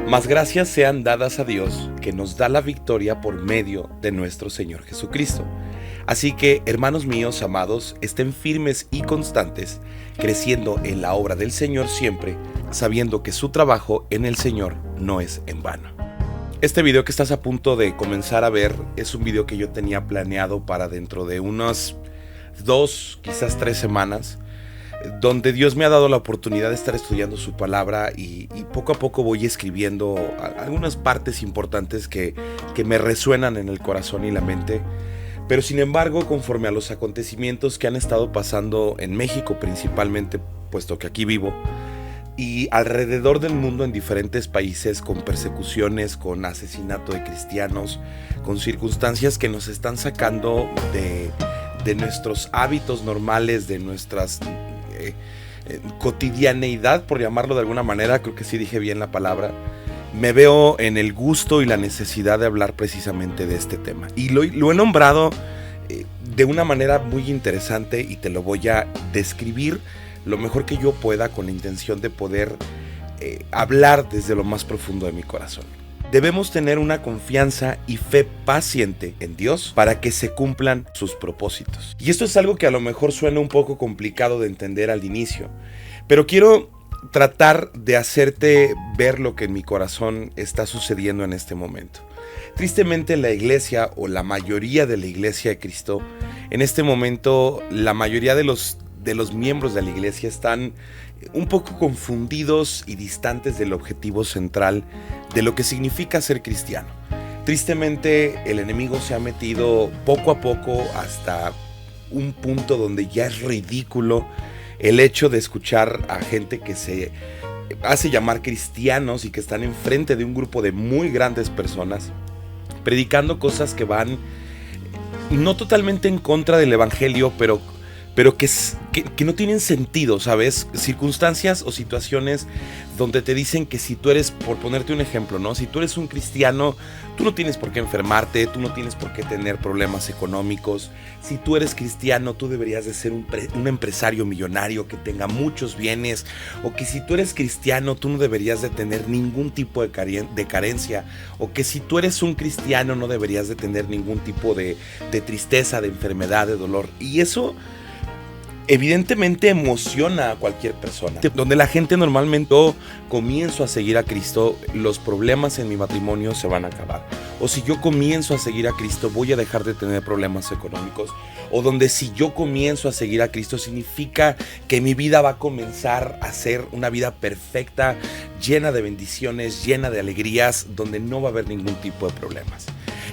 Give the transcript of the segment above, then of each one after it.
Mas gracias sean dadas a Dios, que nos da la victoria por medio de nuestro Señor Jesucristo. Así que, hermanos míos amados, estén firmes y constantes, creciendo en la obra del Señor siempre, sabiendo que su trabajo en el Señor no es en vano. Este video que estás a punto de comenzar a ver es un video que yo tenía planeado para dentro de unas 2, quizás 3 semanas, donde Dios me ha dado la oportunidad de estar estudiando su palabra y poco a poco voy escribiendo algunas partes importantes que me resuenan en el corazón y la mente. Pero sin embargo, conforme a los acontecimientos que han estado pasando en México principalmente, puesto que aquí vivo, y alrededor del mundo en diferentes países, con persecuciones, con asesinato de cristianos, con circunstancias que nos están sacando de nuestros hábitos normales, de nuestras cotidianeidad, por llamarlo de alguna manera, creo que sí dije bien la palabra, me veo en el gusto y la necesidad de hablar precisamente de este tema. Y lo he nombrado de una manera muy interesante y te lo voy a describir lo mejor que yo pueda con la intención de poder hablar desde lo más profundo de mi corazón. Debemos tener una confianza y fe paciente en Dios para que se cumplan sus propósitos. Y esto es algo que a lo mejor suena un poco complicado de entender al inicio, pero quiero tratar de hacerte ver lo que en mi corazón está sucediendo en este momento. Tristemente, la iglesia o la mayoría de la iglesia de Cristo, en este momento la mayoría de los miembros de la iglesia están un poco confundidos y distantes del objetivo central de lo que significa ser cristiano. Tristemente, el enemigo se ha metido poco a poco hasta un punto donde ya es ridículo el hecho de escuchar a gente que se hace llamar cristianos y que están enfrente de un grupo de muy grandes personas, predicando cosas que van no totalmente en contra del evangelio, pero que no tienen sentido, ¿sabes? Circunstancias o situaciones donde te dicen que si tú eres, por ponerte un ejemplo, ¿no? Si tú eres un cristiano, tú no tienes por qué enfermarte, tú no tienes por qué tener problemas económicos. Si tú eres cristiano, tú deberías de ser un empresario millonario que tenga muchos bienes. O que si tú eres cristiano, tú no deberías de tener ningún tipo de carencia. O que si tú eres un cristiano, no deberías de tener ningún tipo de tristeza, de enfermedad, de dolor. Y eso evidentemente emociona a cualquier persona. Donde la gente normalmente, yo comienzo a seguir a Cristo, los problemas en mi matrimonio se van a acabar. O si yo comienzo a seguir a Cristo, voy a dejar de tener problemas económicos. O donde si yo comienzo a seguir a Cristo, significa que mi vida va a comenzar a ser una vida perfecta, llena de bendiciones, llena de alegrías, donde no va a haber ningún tipo de problemas.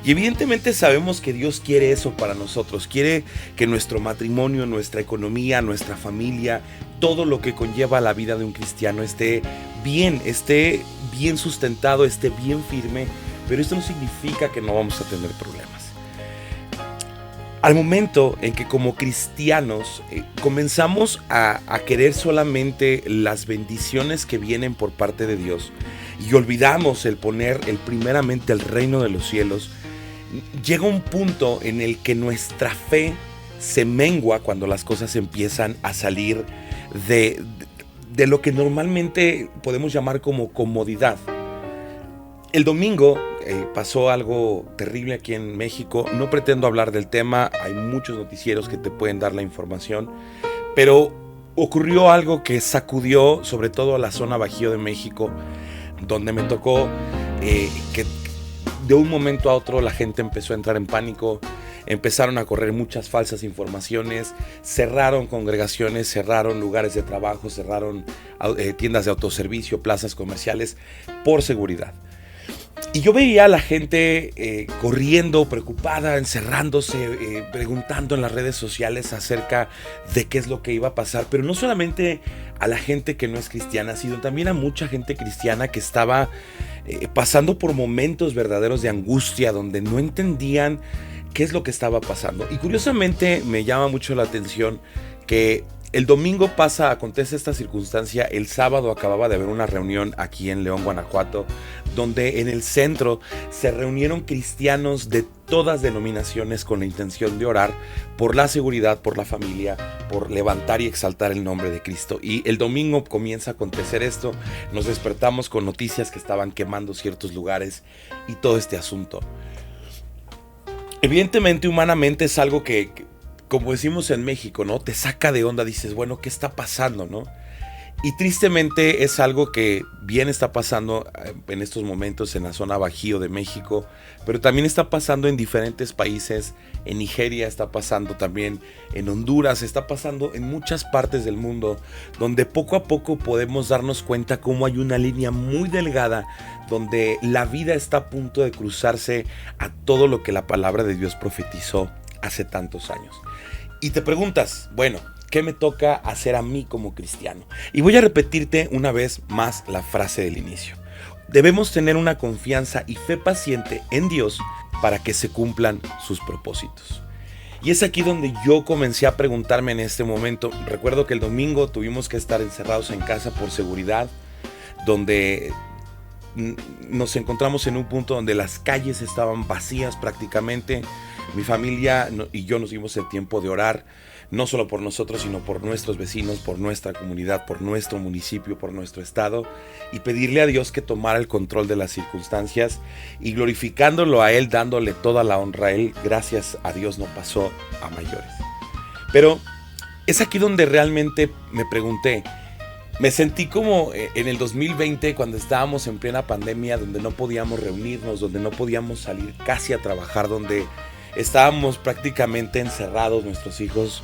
Y evidentemente sabemos que Dios quiere eso para nosotros. Quiere que nuestro matrimonio, nuestra economía, nuestra familia, todo lo que conlleva la vida de un cristiano esté bien sustentado, esté bien firme. Pero esto no significa que no vamos a tener problemas. Al momento en que como cristianos comenzamos a querer solamente las bendiciones que vienen por parte de Dios y olvidamos el poner primeramente el reino de los cielos, llega un punto en el que nuestra fe se mengua cuando las cosas empiezan a salir de lo que normalmente podemos llamar como comodidad. El domingo pasó algo terrible aquí en México. No pretendo hablar del tema, hay muchos noticieros que te pueden dar la información, pero ocurrió algo que sacudió sobre todo a la zona Bajío de México, donde me tocó que de un momento a otro la gente empezó a entrar en pánico, empezaron a correr muchas falsas informaciones, cerraron congregaciones, cerraron lugares de trabajo, cerraron tiendas de autoservicio, plazas comerciales por seguridad. Y yo veía a la gente corriendo, preocupada, encerrándose, preguntando en las redes sociales acerca de qué es lo que iba a pasar. Pero no solamente a la gente que no es cristiana, sino también a mucha gente cristiana que estaba pasando por momentos verdaderos de angustia, donde no entendían qué es lo que estaba pasando. Y curiosamente me llama mucho la atención que El domingo acontece esta circunstancia. El sábado acababa de haber una reunión aquí en León, Guanajuato, donde en el centro se reunieron cristianos de todas denominaciones con la intención de orar por la seguridad, por la familia, por levantar y exaltar el nombre de Cristo. Y el domingo comienza a acontecer esto. Nos despertamos con noticias que estaban quemando ciertos lugares y todo este asunto. Evidentemente, humanamente es algo que, como decimos en México, ¿no? Te saca de onda, dices, bueno, ¿qué está pasando, no? Y tristemente es algo que bien está pasando en estos momentos en la zona Bajío de México, pero también está pasando en diferentes países. En Nigeria está pasando también, en Honduras está pasando en muchas partes del mundo, donde poco a poco podemos darnos cuenta cómo hay una línea muy delgada, donde la vida está a punto de cruzarse a todo lo que la palabra de Dios profetizó hace tantos años. Y te preguntas, bueno, ¿qué me toca hacer a mí como cristiano? Y voy a repetirte una vez más la frase del inicio. Debemos tener una confianza y fe paciente en Dios para que se cumplan sus propósitos. Y es aquí donde yo comencé a preguntarme en este momento. Recuerdo que el domingo tuvimos que estar encerrados en casa por seguridad, donde nos encontramos en un punto donde las calles estaban vacías prácticamente. Mi familia y yo nos dimos el tiempo de orar, no solo por nosotros, sino por nuestros vecinos, por nuestra comunidad, por nuestro municipio, por nuestro estado, y pedirle a Dios que tomara el control de las circunstancias y glorificándolo a Él, dándole toda la honra a Él. Gracias a Dios no pasó a mayores. Pero es aquí donde realmente me pregunté, me sentí como en el 2020 cuando estábamos en plena pandemia, donde no podíamos reunirnos, donde no podíamos salir casi a trabajar, donde estábamos prácticamente encerrados, nuestros hijos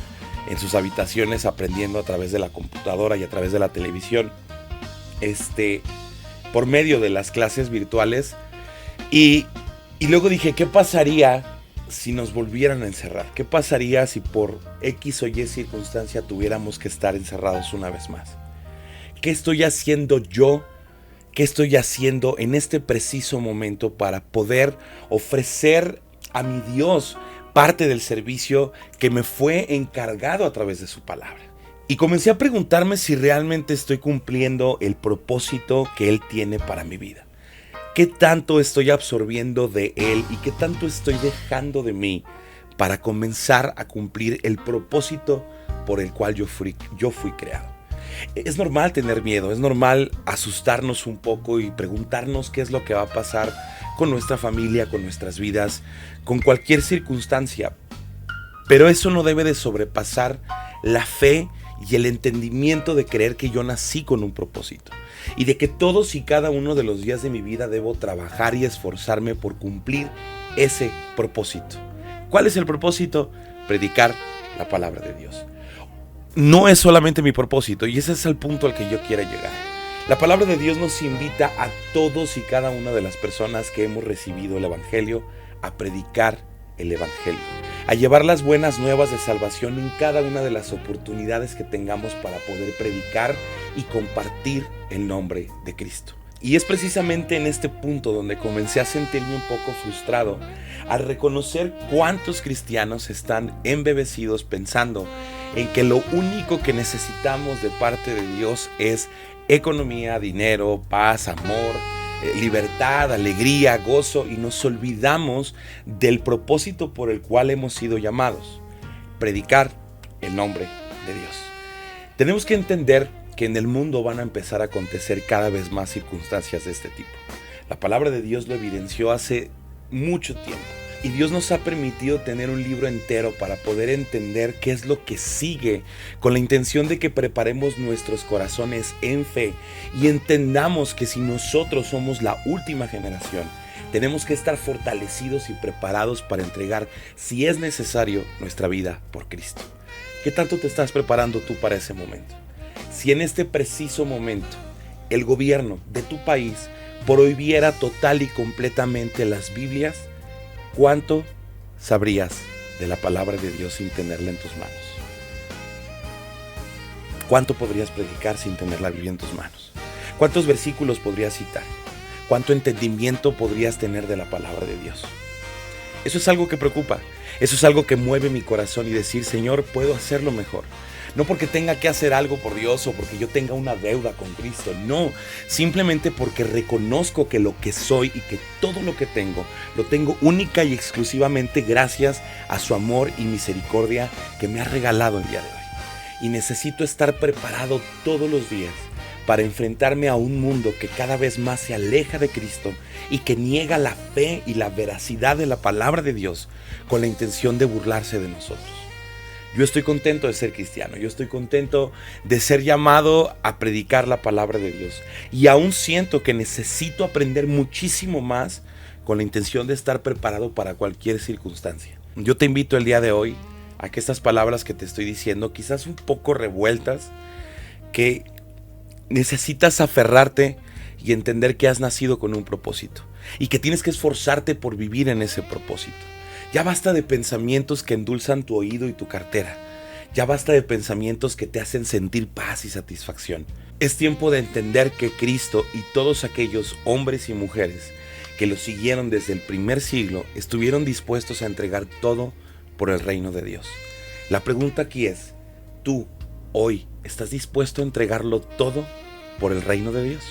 en sus habitaciones aprendiendo a través de la computadora y a través de la televisión, por medio de las clases virtuales. Y luego dije, ¿qué pasaría si nos volvieran a encerrar? ¿Qué pasaría si por X o Y circunstancia tuviéramos que estar encerrados una vez más? ¿Qué estoy haciendo yo? ¿Qué estoy haciendo en este preciso momento para poder ofrecer a mi Dios parte del servicio que me fue encargado a través de su palabra? Y comencé a preguntarme si realmente estoy cumpliendo el propósito que Él tiene para mi vida. ¿Qué tanto estoy absorbiendo de Él y qué tanto estoy dejando de mí para comenzar a cumplir el propósito por el cual yo fui creado? Es normal tener miedo, es normal asustarnos un poco y preguntarnos qué es lo que va a pasar con nuestra familia, con nuestras vidas, con cualquier circunstancia. Pero eso no debe de sobrepasar la fe y el entendimiento de creer que yo nací con un propósito y de que todos y cada uno de los días de mi vida debo trabajar y esforzarme por cumplir ese propósito. ¿Cuál es el propósito? Predicar la palabra de Dios. No es solamente mi propósito, y ese es el punto al que yo quiero llegar. La palabra de Dios nos invita a todos y cada una de las personas que hemos recibido el Evangelio a predicar el Evangelio, a llevar las buenas nuevas de salvación en cada una de las oportunidades que tengamos para poder predicar y compartir el nombre de Cristo. Y es precisamente en este punto donde comencé a sentirme un poco frustrado al reconocer cuántos cristianos están embebecidos pensando en que lo único que necesitamos de parte de Dios es economía, dinero, paz, amor, libertad, alegría, gozo, y nos olvidamos del propósito por el cual hemos sido llamados: predicar el nombre de Dios. Tenemos que entender que en el mundo van a empezar a acontecer cada vez más circunstancias de este tipo. La palabra de Dios lo evidenció hace mucho tiempo. Y Dios nos ha permitido tener un libro entero para poder entender qué es lo que sigue, con la intención de que preparemos nuestros corazones en fe y entendamos que si nosotros somos la última generación, tenemos que estar fortalecidos y preparados para entregar, si es necesario, nuestra vida por Cristo. ¿Qué tanto te estás preparando tú para ese momento? Si en este preciso momento el gobierno de tu país prohibiera total y completamente las Biblias, ¿cuánto sabrías de la palabra de Dios sin tenerla en tus manos? ¿Cuánto podrías predicar sin tener la Biblia en tus manos? ¿Cuántos versículos podrías citar? ¿Cuánto entendimiento podrías tener de la palabra de Dios? Eso es algo que preocupa. Eso es algo que mueve mi corazón y decir, Señor, puedo hacerlo mejor. No porque tenga que hacer algo por Dios o porque yo tenga una deuda con Cristo. No, simplemente porque reconozco que lo que soy y que todo lo que tengo, lo tengo única y exclusivamente gracias a su amor y misericordia que me ha regalado el día de hoy. Y necesito estar preparado todos los días para enfrentarme a un mundo que cada vez más se aleja de Cristo y que niega la fe y la veracidad de la palabra de Dios con la intención de burlarse de nosotros. Yo estoy contento de ser cristiano, yo estoy contento de ser llamado a predicar la palabra de Dios. Y aún siento que necesito aprender muchísimo más con la intención de estar preparado para cualquier circunstancia. Yo te invito el día de hoy a que estas palabras que te estoy diciendo, quizás un poco revueltas, que necesitas aferrarte y entender que has nacido con un propósito y que tienes que esforzarte por vivir en ese propósito. Ya basta de pensamientos que endulzan tu oído y tu cartera. Ya basta de pensamientos que te hacen sentir paz y satisfacción. Es tiempo de entender que Cristo y todos aquellos hombres y mujeres que lo siguieron desde el primer siglo estuvieron dispuestos a entregar todo por el reino de Dios. La pregunta aquí es, ¿tú hoy estás dispuesto a entregarlo todo por el reino de Dios?